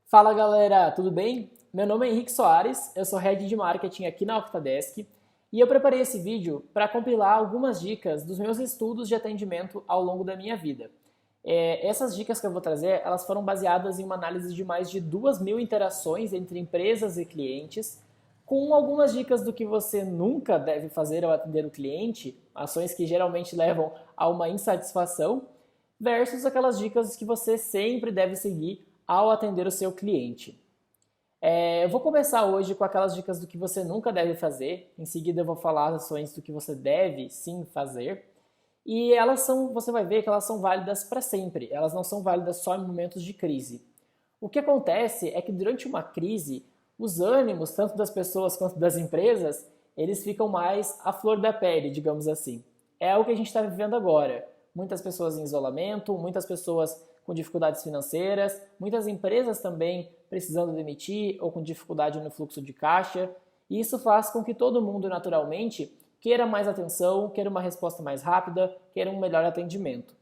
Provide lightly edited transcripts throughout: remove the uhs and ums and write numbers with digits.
Fala galera, tudo bem? Meu nome é Henrique Soares, eu sou Head de Marketing aqui na Octadesk e eu preparei esse vídeo para compilar algumas dicas dos meus estudos de atendimento ao longo da minha vida. Essas dicas que eu vou trazer, elas foram baseadas em uma análise de mais de 2.000 interações entre empresas e clientes, com algumas dicas do que você nunca deve fazer ao atender o cliente, ações que geralmente levam a uma insatisfação, versus aquelas dicas que você sempre deve seguir ao atender o seu cliente. Eu vou começar hoje com aquelas dicas do que você nunca deve fazer, em seguida eu vou falar as ações do que você deve sim fazer, e você vai ver que elas são válidas para sempre, elas não são válidas só em momentos de crise. O que acontece é que durante uma crise, os ânimos, tanto das pessoas quanto das empresas, eles ficam mais à flor da pele, digamos assim. É o que a gente está vivendo agora. Muitas pessoas em isolamento, muitas pessoas com dificuldades financeiras, muitas empresas também precisando demitir ou com dificuldade no fluxo de caixa. E isso faz com que todo mundo, naturalmente, queira mais atenção, queira uma resposta mais rápida, queira um melhor atendimento.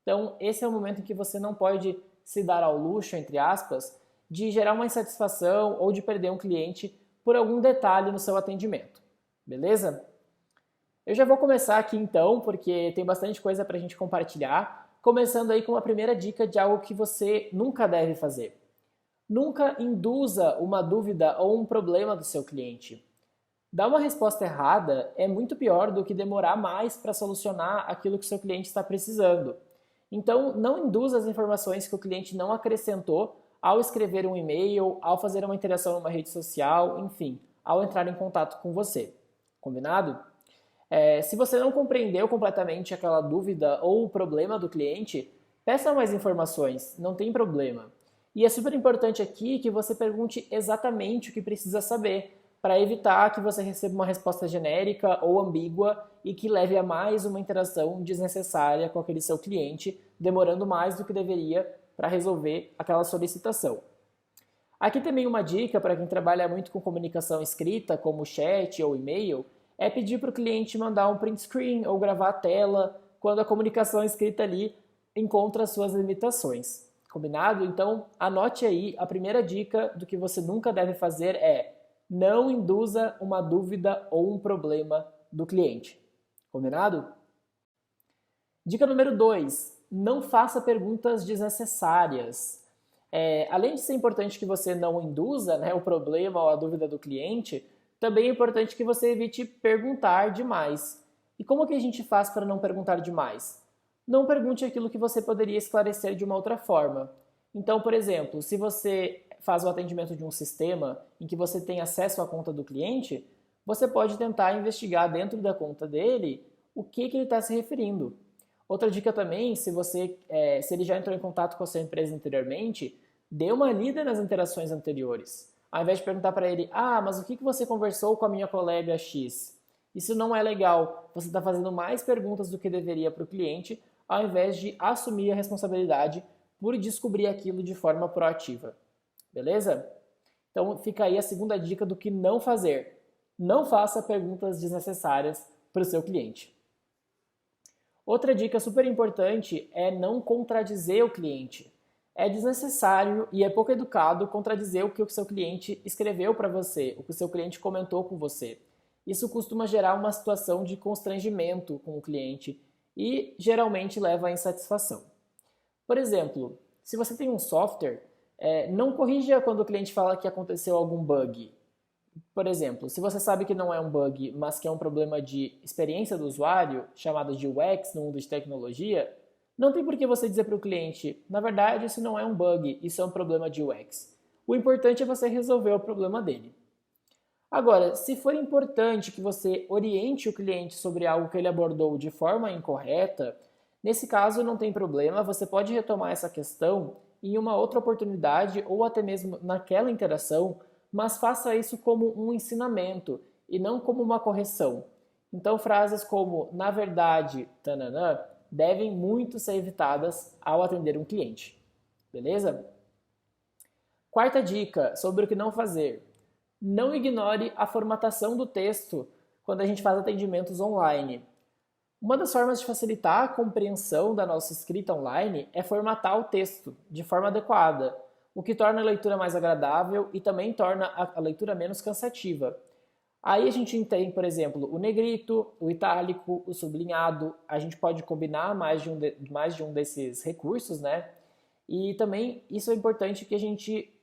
Então, esse é o momento em que você não pode se dar ao luxo, entre aspas, de gerar uma insatisfação ou de perder um cliente por algum detalhe no seu atendimento. Beleza? Eu já vou começar aqui então, porque tem bastante coisa para a gente compartilhar, começando aí com a primeira dica de algo que você nunca deve fazer. Nunca induza uma dúvida ou um problema do seu cliente. Dar uma resposta errada é muito pior do que demorar mais para solucionar aquilo que o seu cliente está precisando. Então, não induza as informações que o cliente não acrescentou ao escrever um e-mail, ao fazer uma interação numa rede social, enfim, ao entrar em contato com você. Combinado? Se você não compreendeu completamente aquela dúvida ou o problema do cliente, peça mais informações, não tem problema. E é super importante aqui que você pergunte exatamente o que precisa saber, para evitar que você receba uma resposta genérica ou ambígua e que leve a mais uma interação desnecessária com aquele seu cliente, demorando mais do que deveria para resolver aquela solicitação. Aqui também uma dica para quem trabalha muito com comunicação escrita, como chat ou e-mail, é pedir para o cliente mandar um print screen ou gravar a tela quando a comunicação escrita ali encontra suas limitações. Combinado? Então, anote aí, a primeira dica do que você nunca deve fazer é: não induza uma dúvida ou um problema do cliente. Combinado? Dica número 2. Não faça perguntas desnecessárias. Além de ser importante que você não induza, né, o problema ou a dúvida do cliente, também é importante que você evite perguntar demais. E como que a gente faz para não perguntar demais? Não pergunte aquilo que você poderia esclarecer de uma outra forma. Então, por exemplo, se você faz o atendimento de um sistema em que você tem acesso à conta do cliente, você pode tentar investigar dentro da conta dele o que ele está se referindo. Outra dica também, se ele já entrou em contato com a sua empresa anteriormente, dê uma lida nas interações anteriores. Ao invés de perguntar para ele, mas o que você conversou com a minha colega X? Isso não é legal. Você está fazendo mais perguntas do que deveria para o cliente, ao invés de assumir a responsabilidade por descobrir aquilo de forma proativa. Beleza? Então fica aí a segunda dica do que não fazer. Não faça perguntas desnecessárias para o seu cliente. Outra dica super importante é não contradizer o cliente. É desnecessário e é pouco educado contradizer o que o seu cliente escreveu para você, o que o seu cliente comentou com você. Isso costuma gerar uma situação de constrangimento com o cliente e geralmente leva à insatisfação. Por exemplo, se você tem um software, não corrija quando o cliente fala que aconteceu algum bug. Por exemplo, se você sabe que não é um bug, mas que é um problema de experiência do usuário, chamado de UX no mundo de tecnologia, não tem por que você dizer para o cliente, na verdade isso não é um bug, isso é um problema de UX. O importante é você resolver o problema dele. Agora, se for importante que você oriente o cliente sobre algo que ele abordou de forma incorreta, nesse caso não tem problema, você pode retomar essa questão em uma outra oportunidade ou até mesmo naquela interação, mas faça isso como um ensinamento e não como uma correção. Então frases como, na verdade, tananã, devem muito ser evitadas ao atender um cliente. Beleza? Quarta dica sobre o que não fazer. Não ignore a formatação do texto quando a gente faz atendimentos online. Uma das formas de facilitar a compreensão da nossa escrita online é formatar o texto de forma adequada. o que torna a leitura mais agradável e também torna a leitura menos cansativa. Aí a gente tem, por exemplo, o negrito, o itálico, o sublinhado. A gente pode combinar mais de um desses recursos, né? E também isso é importante que a gente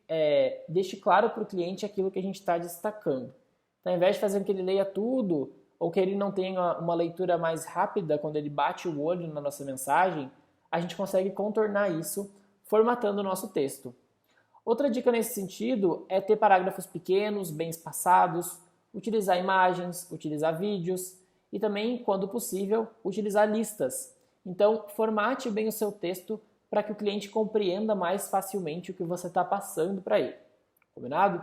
deixe claro para o cliente aquilo que a gente está destacando. Então, ao invés de fazer com que ele leia tudo, ou que ele não tenha uma leitura mais rápida quando ele bate o olho na nossa mensagem, a gente consegue contornar isso formatando o nosso texto. Outra dica nesse sentido é ter parágrafos pequenos, bem espaçados, utilizar imagens, utilizar vídeos e também, quando possível, utilizar listas. Então, formate bem o seu texto para que o cliente compreenda mais facilmente o que você está passando para ele. Combinado?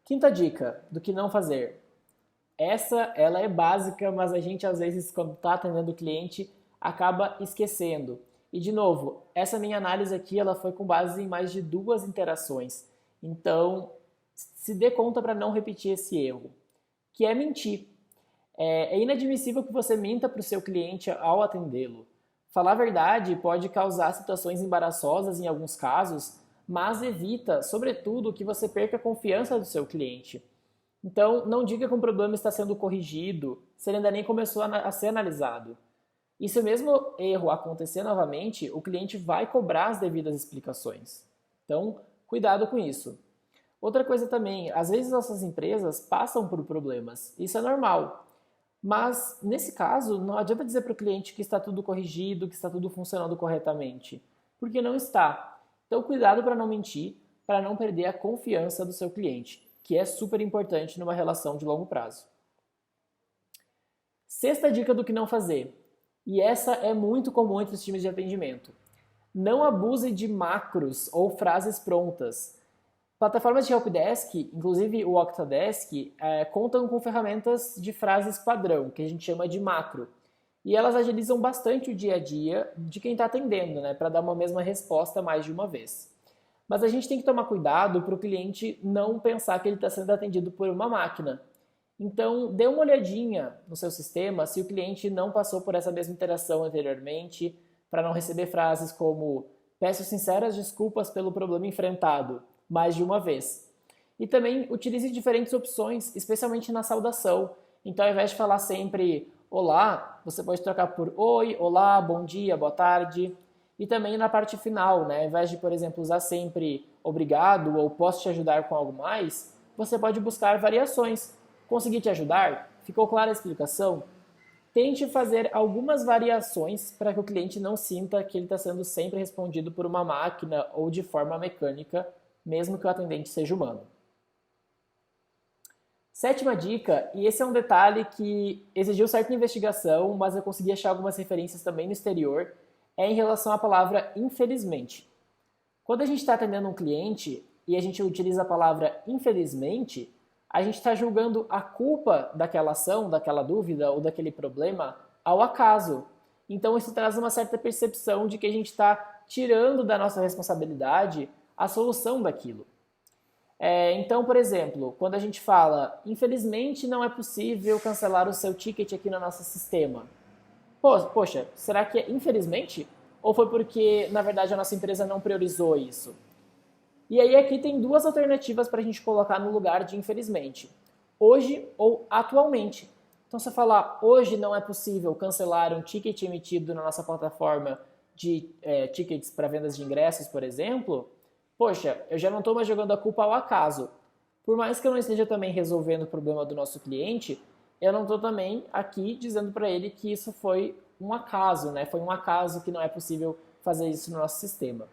Quinta dica do que não fazer. Ela é básica, mas a gente às vezes, quando está atendendo o cliente, acaba esquecendo. E de novo, essa minha análise aqui ela foi com base em mais de 2 interações. Então, se dê conta para não repetir esse erro, que é mentir. É inadmissível que você minta para o seu cliente ao atendê-lo. Falar a verdade pode causar situações embaraçosas em alguns casos, mas evita, sobretudo, que você perca a confiança do seu cliente. Então, não diga que um problema está sendo corrigido se ele ainda nem começou a ser analisado. E se o mesmo erro acontecer novamente, o cliente vai cobrar as devidas explicações. Então, cuidado com isso. Outra coisa também, às vezes nossas empresas passam por problemas. Isso é normal. Mas, nesse caso, não adianta dizer para o cliente que está tudo corrigido, que está tudo funcionando corretamente. Porque não está. Então, cuidado para não mentir, para não perder a confiança do seu cliente, que é super importante numa relação de longo prazo. Sexta dica do que não fazer. E essa é muito comum entre os times de atendimento. Não abuse de macros ou frases prontas. Plataformas de helpdesk, inclusive o Octadesk, contam com ferramentas de frases padrão, que a gente chama de macro. E elas agilizam bastante o dia a dia de quem está atendendo, né, para dar uma mesma resposta mais de uma vez. Mas a gente tem que tomar cuidado para o cliente não pensar que ele está sendo atendido por uma máquina. Então, dê uma olhadinha no seu sistema se o cliente não passou por essa mesma interação anteriormente, para não receber frases como "peço sinceras desculpas pelo problema enfrentado", mais de uma vez. E também utilize diferentes opções, especialmente na saudação. Então, ao invés de falar sempre "olá", você pode trocar por "oi", "olá", "bom dia", "boa tarde". E também na parte final, né? Ao invés de, por exemplo, usar sempre "obrigado" ou "posso te ajudar com algo mais", você pode buscar variações. "Consegui te ajudar?", "ficou clara a explicação?". Tente fazer algumas variações para que o cliente não sinta que ele está sendo sempre respondido por uma máquina ou de forma mecânica, mesmo que o atendente seja humano. Sétima dica, e esse é um detalhe que exigiu certa investigação, mas eu consegui achar algumas referências também no exterior, é em relação à palavra "infelizmente". Quando a gente está atendendo um cliente e a gente utiliza a palavra "infelizmente", a gente está julgando a culpa daquela ação, daquela dúvida ou daquele problema ao acaso. Então isso traz uma certa percepção de que a gente está tirando da nossa responsabilidade a solução daquilo. Então, por exemplo, quando a gente fala "infelizmente não é possível cancelar o seu ticket aqui no nosso sistema". Poxa, será que é infelizmente? Ou foi porque, na verdade, a nossa empresa não priorizou isso? E aí aqui tem 2 alternativas para a gente colocar no lugar de "infelizmente". Hoje ou atualmente. Então, se eu falar "hoje não é possível cancelar um ticket emitido na nossa plataforma de tickets para vendas de ingressos", por exemplo, poxa, eu já não estou mais jogando a culpa ao acaso. Por mais que eu não esteja também resolvendo o problema do nosso cliente, eu não estou também aqui dizendo para ele que isso foi um acaso, né? Foi um acaso que não é possível fazer isso no nosso sistema.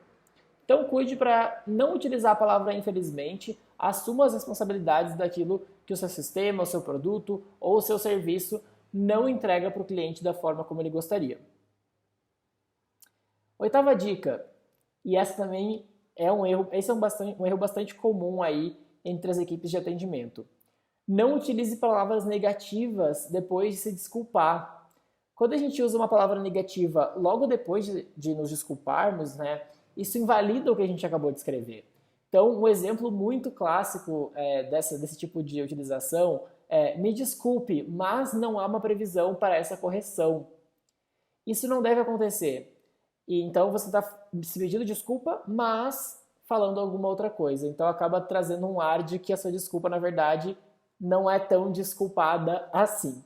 Então, cuide para não utilizar a palavra "infelizmente", assuma as responsabilidades daquilo que o seu sistema, o seu produto ou o seu serviço não entrega para o cliente da forma como ele gostaria. Oitava dica, e essa também é um erro, esse é um erro bastante comum aí entre as equipes de atendimento. Não utilize palavras negativas depois de se desculpar. Quando a gente usa uma palavra negativa logo depois de nos desculparmos, né, isso invalida o que a gente acabou de escrever. Então, um exemplo muito clássico desse tipo de utilização é: "me desculpe, mas não há uma previsão para essa correção". Isso não deve acontecer. E então você está se pedindo desculpa, mas falando alguma outra coisa. Então acaba trazendo um ar de que a sua desculpa, na verdade, não é tão desculpada assim.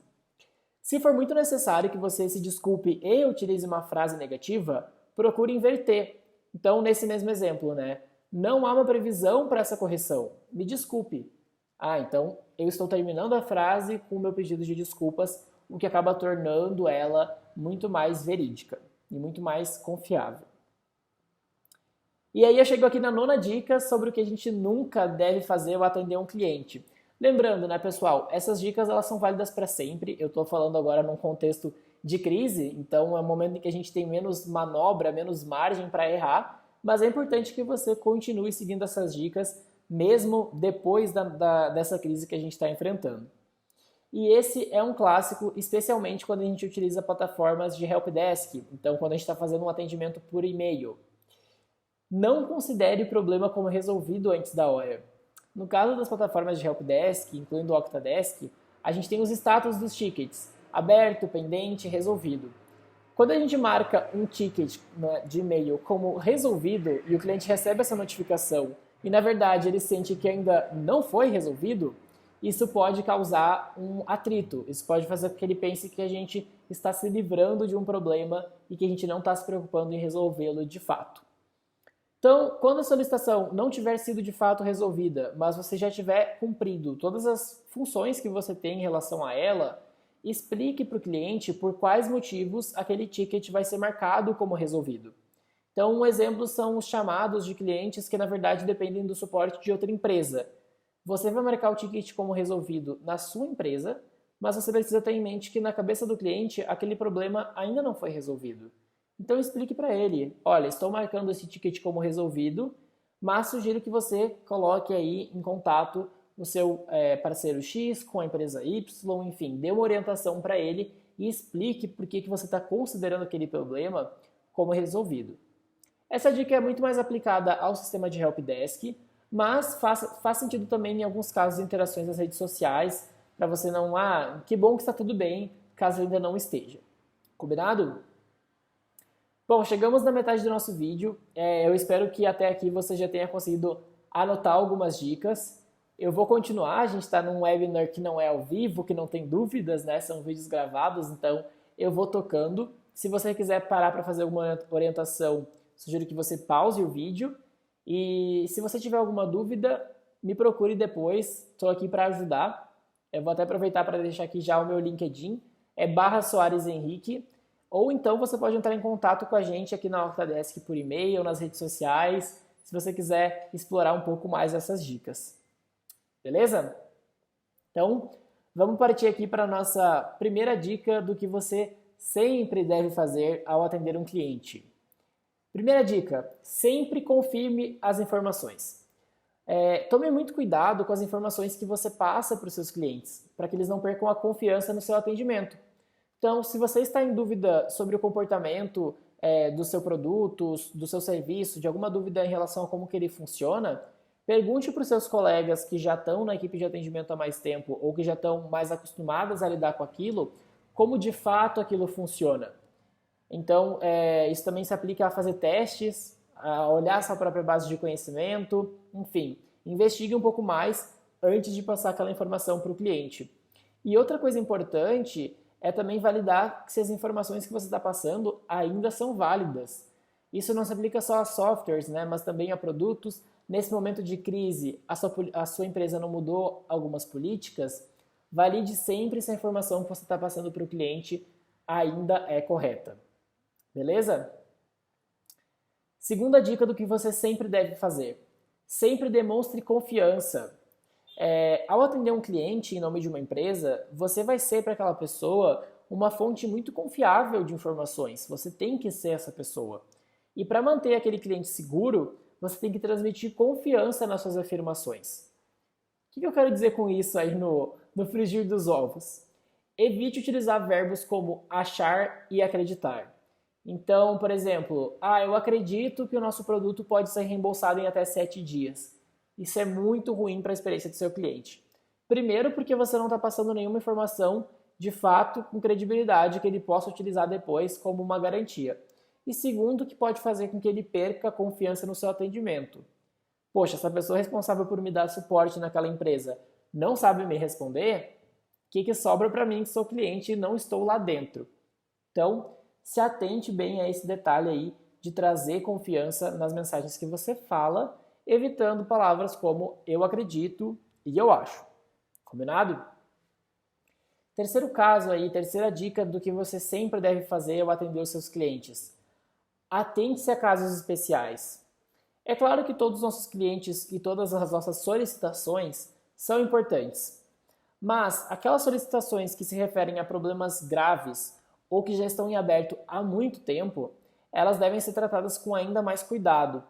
Se for muito necessário que você se desculpe e utilize uma frase negativa, procure inverter. Então, nesse mesmo exemplo, né? Não há uma previsão para essa correção. Me desculpe. Ah, então eu estou terminando a frase com o meu pedido de desculpas, o que acaba tornando ela muito mais verídica e muito mais confiável. E aí eu chego aqui na nona dica sobre o que a gente nunca deve fazer ao atender um cliente. Lembrando, né, pessoal, essas dicas elas são válidas para sempre. Eu estou falando agora num contexto de crise, então é um momento em que a gente tem menos manobra, menos margem para errar, mas é importante que você continue seguindo essas dicas mesmo depois dessa crise que a gente está enfrentando. E esse é um clássico, especialmente quando a gente utiliza plataformas de helpdesk, então quando a gente está fazendo um atendimento por e-mail. Não considere o problema como resolvido antes da hora. No caso das plataformas de helpdesk, incluindo o Octadesk, a gente tem os status dos tickets, aberto, pendente, resolvido. Quando a gente marca um ticket de e-mail como resolvido e o cliente recebe essa notificação e na verdade ele sente que ainda não foi resolvido, isso pode causar um atrito, isso pode fazer com que ele pense que a gente está se livrando de um problema e que a gente não está se preocupando em resolvê-lo de fato. Então, quando a solicitação não tiver sido de fato resolvida, mas você já tiver cumprido todas as funções que você tem em relação a ela, explique para o cliente por quais motivos aquele ticket vai ser marcado como resolvido. Então, um exemplo são os chamados de clientes que, na verdade, dependem do suporte de outra empresa. Você vai marcar o ticket como resolvido na sua empresa, mas você precisa ter em mente que na cabeça do cliente aquele problema ainda não foi resolvido. Então explique para ele, olha, estou marcando esse ticket como resolvido, mas sugiro que você coloque aí em contato o seu parceiro X com a empresa Y, enfim, dê uma orientação para ele e explique por que você está considerando aquele problema como resolvido. Essa dica é muito mais aplicada ao sistema de helpdesk, mas faz sentido também em alguns casos de interações nas redes sociais, para você não, que bom que está tudo bem, caso ainda não esteja. Combinado? Bom, chegamos na metade do nosso vídeo. Eu espero que até aqui você já tenha conseguido anotar algumas dicas. Eu vou continuar, a gente está num webinar que não é ao vivo, que não tem dúvidas, né? São vídeos gravados, então eu vou tocando. Se você quiser parar para fazer alguma orientação, sugiro que você pause o vídeo. E se você tiver alguma dúvida, me procure depois, estou aqui para ajudar. Eu vou até aproveitar para deixar aqui já o meu LinkedIn, é @SoaresHenrique. Ou então você pode entrar em contato com a gente aqui na Octadesk por e-mail ou nas redes sociais, se você quiser explorar um pouco mais essas dicas. Beleza? Então, vamos partir aqui para a nossa primeira dica do que você sempre deve fazer ao atender um cliente. Primeira dica, sempre confirme as informações. Tome muito cuidado com as informações que você passa para os seus clientes, para que eles não percam a confiança no seu atendimento. Então, se você está em dúvida sobre o comportamento do seu produto, do seu serviço, de alguma dúvida em relação a como que ele funciona, pergunte para os seus colegas que já estão na equipe de atendimento há mais tempo ou que já estão mais acostumados a lidar com aquilo, como de fato aquilo funciona. Então, isso também se aplica a fazer testes, a olhar sua própria base de conhecimento, enfim, investigue um pouco mais antes de passar aquela informação para o cliente. E outra coisa importante é também validar se as informações que você está passando ainda são válidas. Isso não se aplica só a softwares, né, mas também a produtos. Nesse momento de crise, a sua empresa não mudou algumas políticas, valide sempre se a informação que você está passando para o cliente ainda é correta. Beleza? Segunda dica do que você sempre deve fazer. Sempre demonstre confiança. Ao atender um cliente em nome de uma empresa, você vai ser para aquela pessoa uma fonte muito confiável de informações. Você tem que ser essa pessoa. E para manter aquele cliente seguro, você tem que transmitir confiança nas suas afirmações. O que eu quero dizer com isso aí no frigir dos ovos? Evite utilizar verbos como achar e acreditar. Então, por exemplo, eu acredito que o nosso produto pode ser reembolsado em até 7 dias. Isso é muito ruim para a experiência do seu cliente. Primeiro, porque você não está passando nenhuma informação de fato com credibilidade que ele possa utilizar depois como uma garantia. e segundo, que pode fazer com que ele perca a confiança no seu atendimento. Poxa, essa pessoa responsável por me dar suporte naquela empresa não sabe me responder, o que sobra para mim que sou cliente e não estou lá dentro? Então, se atente bem a esse detalhe aí de trazer confiança nas mensagens que você fala, evitando palavras como eu acredito e eu acho. Combinado? Terceiro caso aí, terceira dica do que você sempre deve fazer ao atender os seus clientes. Atente-se a casos especiais. É claro que todos os nossos clientes e todas as nossas solicitações são importantes, mas aquelas solicitações que se referem a problemas graves ou que já estão em aberto há muito tempo, elas devem ser tratadas com ainda mais cuidado.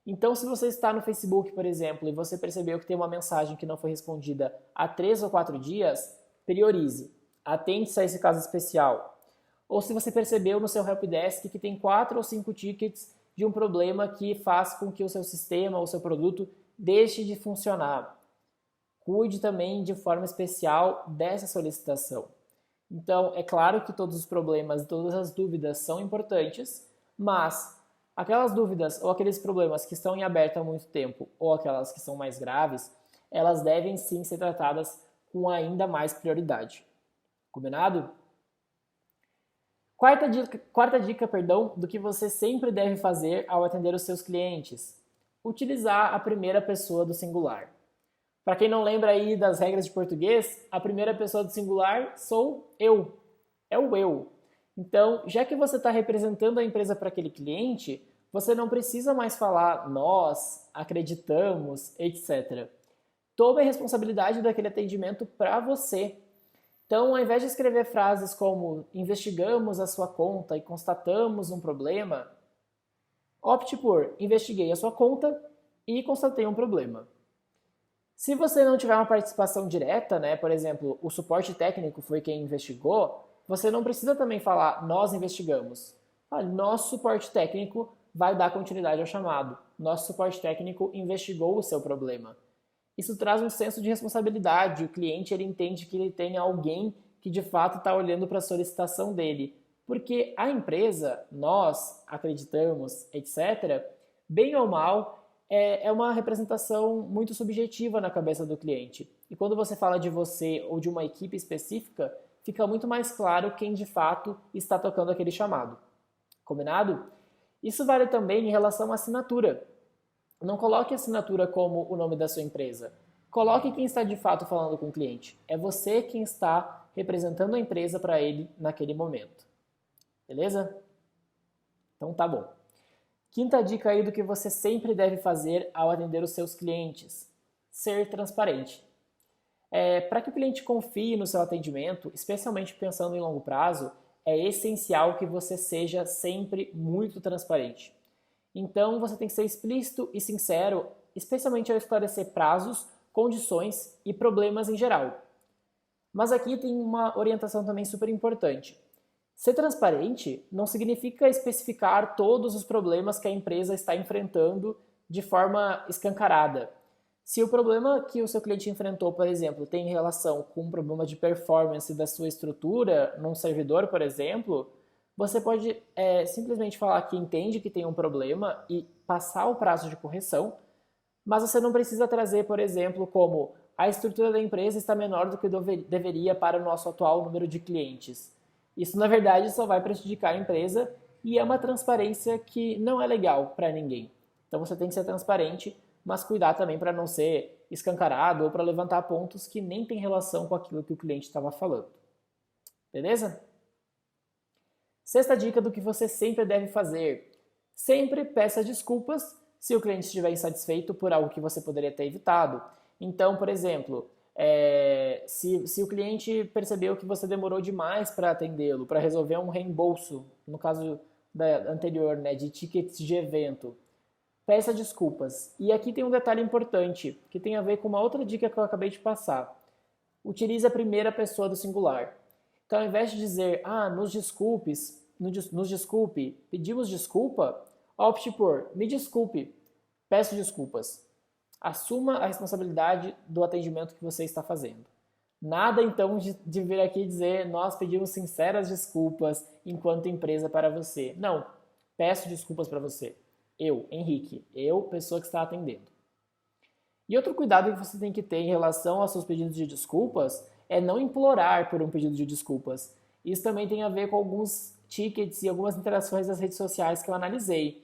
Então, se você está no Facebook, por exemplo, e você percebeu que tem uma mensagem que não foi respondida há 3 ou 4 dias, priorize. Atente-se a esse caso especial. Ou se você percebeu no seu helpdesk que tem 4 ou 5 tickets de um problema que faz com que o seu sistema ou o seu produto deixe de funcionar. Cuide também de forma especial dessa solicitação. Então, é claro que todos os problemas e todas as dúvidas são importantes, mas aquelas dúvidas ou aqueles problemas que estão em aberto há muito tempo ou aquelas que são mais graves, elas devem sim ser tratadas com ainda mais prioridade. Combinado? Quarta dica, do que você sempre deve fazer ao atender os seus clientes. Utilizar a primeira pessoa do singular. Para quem não lembra aí das regras de português, a primeira pessoa do singular sou eu. É o eu. Então, já que você está representando a empresa para aquele cliente, você não precisa mais falar nós, acreditamos, etc. Tome a responsabilidade daquele atendimento para você. Então, ao invés de escrever frases como investigamos a sua conta e constatamos um problema, opte por investiguei a sua conta e constatei um problema. Se você não tiver uma participação direta, né, por exemplo, o suporte técnico foi quem investigou, você não precisa também falar nós investigamos. Fale, nosso suporte técnico vai dar continuidade ao chamado. Nosso suporte técnico investigou o seu problema. Isso traz um senso de responsabilidade. O cliente ele entende que ele tem alguém que de fato está olhando para a solicitação dele. Porque a empresa, nós acreditamos, etc., bem ou mal, é uma representação muito subjetiva na cabeça do cliente. E quando você fala de você ou de uma equipe específica, fica muito mais claro quem de fato está tocando aquele chamado. Combinado? Isso vale também em relação à assinatura. Não coloque a assinatura como o nome da sua empresa. Coloque quem está de fato falando com o cliente. É você quem está representando a empresa para ele naquele momento. Beleza? Então tá bom. Quinta dica aí do que você sempre deve fazer ao atender os seus clientes. Ser transparente. Para que o cliente confie no seu atendimento, especialmente pensando em longo prazo, é essencial que você seja sempre muito transparente. Então, você tem que ser explícito e sincero, especialmente ao esclarecer prazos, condições e problemas em geral. Mas aqui tem uma orientação também super importante. Ser transparente não significa especificar todos os problemas que a empresa está enfrentando de forma escancarada. Se o problema que o seu cliente enfrentou, por exemplo, tem relação com um problema de performance da sua estrutura, num servidor, por exemplo, você pode simplesmente falar que entende que tem um problema e passar o prazo de correção, mas você não precisa trazer, por exemplo, como a estrutura da empresa está menor do que deveria para o nosso atual número de clientes. Isso, na verdade, só vai prejudicar a empresa e é uma transparência que não é legal para ninguém. Então você tem que ser transparente, mas cuidar também para não ser escancarado ou para levantar pontos que nem tem relação com aquilo que o cliente estava falando. Beleza? Sexta dica do que você sempre deve fazer. Sempre peça desculpas se o cliente estiver insatisfeito por algo que você poderia ter evitado. Então, por exemplo, se o cliente percebeu que você demorou demais para atendê-lo, para resolver um reembolso, no caso anterior, né, de tickets de evento, peça desculpas. E aqui tem um detalhe importante, que tem a ver com uma outra dica que eu acabei de passar. Utilize a primeira pessoa do singular. Então, ao invés de dizer, nos desculpe, pedimos desculpa, opte por, me desculpe, peço desculpas. Assuma a responsabilidade do atendimento que você está fazendo. Nada, então, de vir aqui dizer, nós pedimos sinceras desculpas enquanto empresa para você. Não. Peço desculpas para você. Eu, Henrique, pessoa que está atendendo. E outro cuidado que você tem que ter em relação aos seus pedidos de desculpas é não implorar por um pedido de desculpas. Isso também tem a ver com alguns tickets e algumas interações das redes sociais que eu analisei.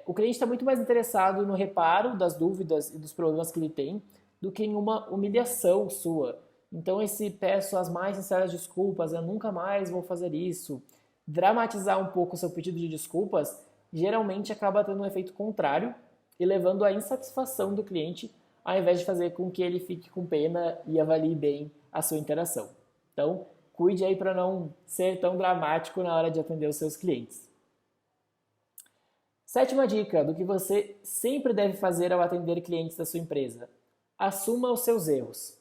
O cliente está muito mais interessado no reparo das dúvidas e dos problemas que ele tem do que em uma humilhação sua. Então, esse peço as mais sinceras desculpas, eu nunca mais vou fazer isso. Dramatizar um pouco o seu pedido de desculpas geralmente acaba tendo um efeito contrário e levando à insatisfação do cliente, ao invés de fazer com que ele fique com pena e avalie bem a sua interação. Então, cuide aí para não ser tão dramático na hora de atender os seus clientes. Sétima dica do que você sempre deve fazer ao atender clientes da sua empresa: assuma os seus erros.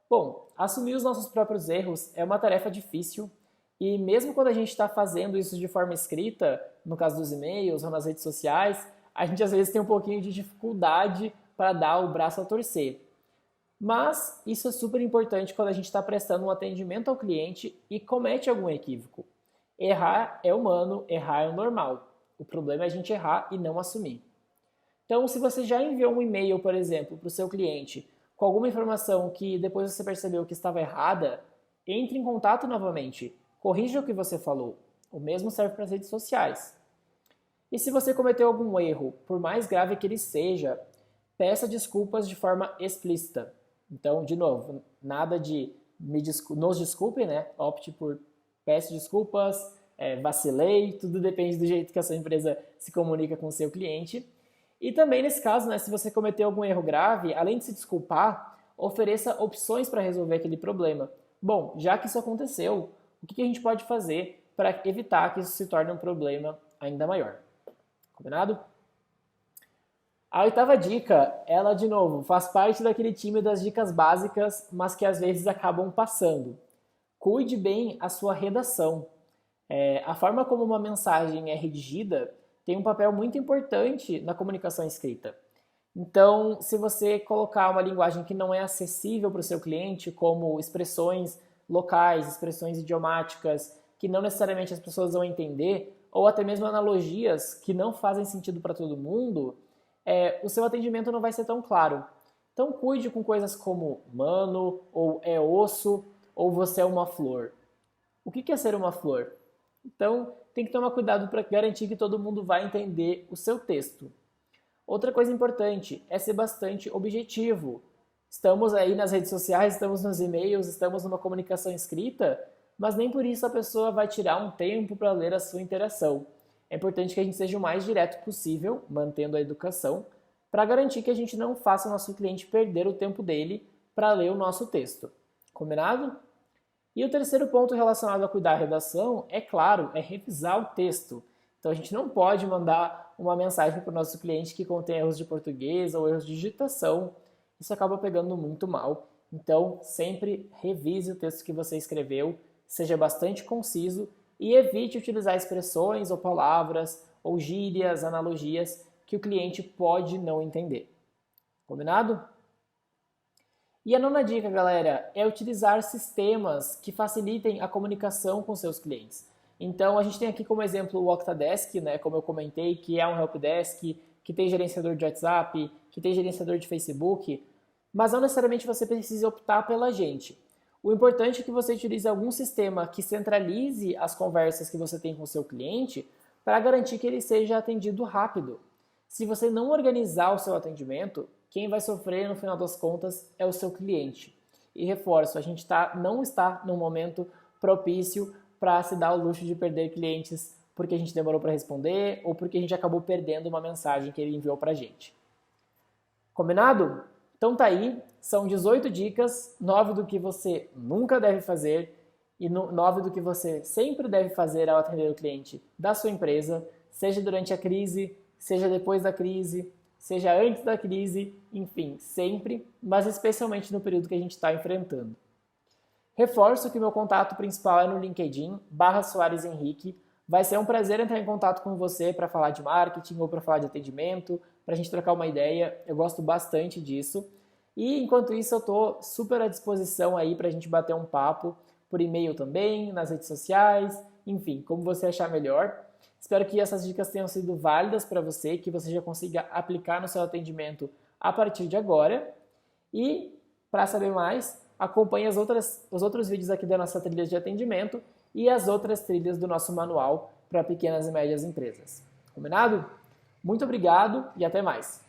Bom, assumir os nossos próprios erros é uma tarefa difícil e mesmo quando a gente está fazendo isso de forma escrita, no caso dos e-mails ou nas redes sociais, a gente às vezes tem um pouquinho de dificuldade para dar o braço a torcer. Mas isso é super importante quando a gente está prestando um atendimento ao cliente e comete algum equívoco. Errar é humano, errar é normal. O problema é a gente errar e não assumir. Então, se você já enviou um e-mail, por exemplo, para o seu cliente com alguma informação que depois você percebeu que estava errada, entre em contato novamente, corrija o que você falou. O mesmo serve para as redes sociais. E se você cometeu algum erro, por mais grave que ele seja, peça desculpas de forma explícita. Então, de novo, nada de nos desculpe, né? Opte por peço desculpas, vacilei, tudo depende do jeito que a sua empresa se comunica com o seu cliente. E também nesse caso, né, se você cometeu algum erro grave, além de se desculpar, ofereça opções para resolver aquele problema. Bom, já que isso aconteceu, o que a gente pode fazer para evitar que isso se torne um problema ainda maior? Combinado? A oitava dica, ela de novo, faz parte daquele time das dicas básicas, mas que às vezes acabam passando. Cuide bem a sua redação. A forma como uma mensagem é redigida tem um papel muito importante na comunicação escrita. Então, se você colocar uma linguagem que não é acessível para o seu cliente, como expressões locais, expressões idiomáticas, que não necessariamente as pessoas vão entender, ou até mesmo analogias que não fazem sentido para todo mundo, o seu atendimento não vai ser tão claro. Então, cuide com coisas como mano, ou é osso, ou você é uma flor. O que é ser uma flor? Então, tem que tomar cuidado para garantir que todo mundo vai entender o seu texto. Outra coisa importante é ser bastante objetivo. Estamos aí nas redes sociais, estamos nos e-mails, estamos numa comunicação escrita, mas nem por isso a pessoa vai tirar um tempo para ler a sua interação. É importante que a gente seja o mais direto possível, mantendo a educação, para garantir que a gente não faça o nosso cliente perder o tempo dele para ler o nosso texto. Combinado? E o terceiro ponto relacionado a cuidar da redação, é claro, é revisar o texto. Então a gente não pode mandar uma mensagem para o nosso cliente que contém erros de português ou erros de digitação. Isso acaba pegando muito mal. Então sempre revise o texto que você escreveu, seja bastante conciso e evite utilizar expressões ou palavras ou gírias, analogias que o cliente pode não entender. Combinado? E a nona dica, galera, é utilizar sistemas que facilitem a comunicação com seus clientes. Então, a gente tem aqui como exemplo o Octadesk, né, como eu comentei, que é um helpdesk, que tem gerenciador de WhatsApp, que tem gerenciador de Facebook, mas não necessariamente você precisa optar pela gente. O importante é que você utilize algum sistema que centralize as conversas que você tem com o seu cliente para garantir que ele seja atendido rápido. Se você não organizar o seu atendimento, quem vai sofrer no final das contas é o seu cliente. E reforço, a gente não está num momento propício para se dar o luxo de perder clientes porque a gente demorou para responder ou porque a gente acabou perdendo uma mensagem que ele enviou para a gente. Combinado? Então tá aí, são 18 dicas, 9 do que você nunca deve fazer e 9 do que você sempre deve fazer ao atender o cliente da sua empresa, seja durante a crise, seja depois da crise, seja antes da crise, enfim, sempre, mas especialmente no período que a gente está enfrentando. Reforço que meu contato principal é no LinkedIn, /Soares Henrique. Vai ser um prazer entrar em contato com você para falar de marketing ou para falar de atendimento, para a gente trocar uma ideia. Eu gosto bastante disso. E enquanto isso, eu estou super à disposição aí para a gente bater um papo por e-mail também, nas redes sociais, enfim, como você achar melhor. Espero que essas dicas tenham sido válidas para você, que você já consiga aplicar no seu atendimento a partir de agora. E, para saber mais, acompanhe os outros vídeos aqui da nossa trilha de atendimento e as outras trilhas do nosso manual para pequenas e médias empresas. Combinado? Muito obrigado e até mais!